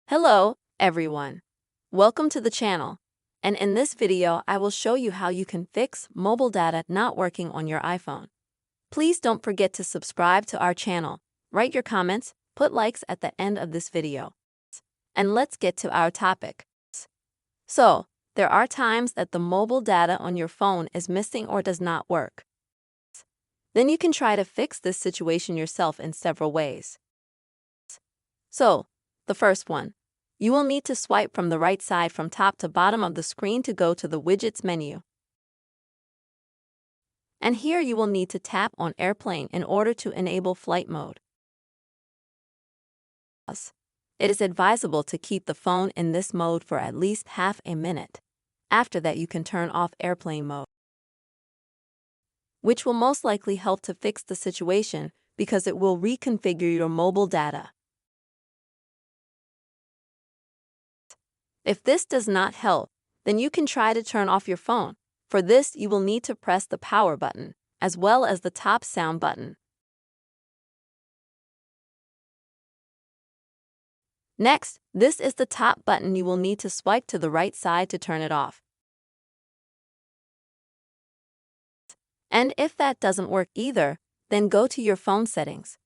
Hello, everyone. Welcome to the channel. And in this video, I will show you how you can fix mobile data not working on your iPhone. Please don't forget to subscribe to our channel, write your comments, put likes at the end of this video. And let's get to our topic. So, there are times that the mobile data on your phone is missing or does not work. Then you can try to fix this situation yourself in several ways. So, the first one. You will need to swipe from the right side from top to bottom of the screen to go to the widgets menu. And here you will need to tap on Airplane in order to enable flight mode. It is advisable to keep the phone in this mode for at least half a minute. After that, you can turn off airplane mode, which will most likely help to fix the situation because it will reconfigure your mobile data. If this does not help, then you can try to turn off your phone. For this, you will need to press the power button, as well as the top sound button. Next, this is the top button. You will need to swipe to the right side to turn it off. And if that doesn't work either, then go to your phone settings.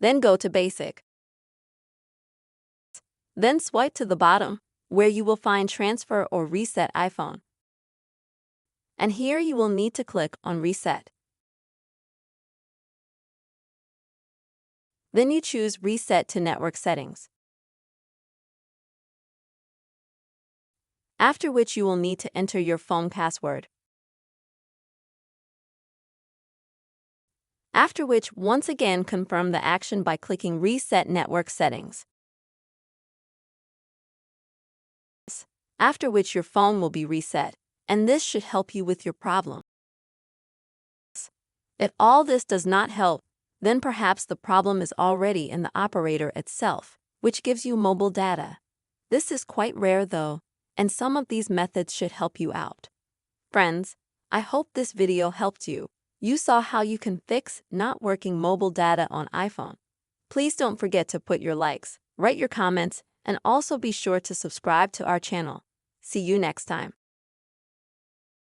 Then go to Basic. Then swipe to the bottom, where you will find Transfer or Reset iPhone. And here you will need to click on Reset. Then you choose Reset to Network Settings. After which you will need to enter your phone password. After which, once again confirm the action by clicking Reset Network Settings. After which your phone will be reset, and this should help you with your problem. If all this does not help, then perhaps the problem is already in the operator itself, which gives you mobile data. This is quite rare though, and some of these methods should help you out. Friends, I hope this video helped you. You saw how you can fix not working mobile data on iPhone. Please don't forget to put your likes, write your comments, and also be sure to subscribe to our channel. See you next time.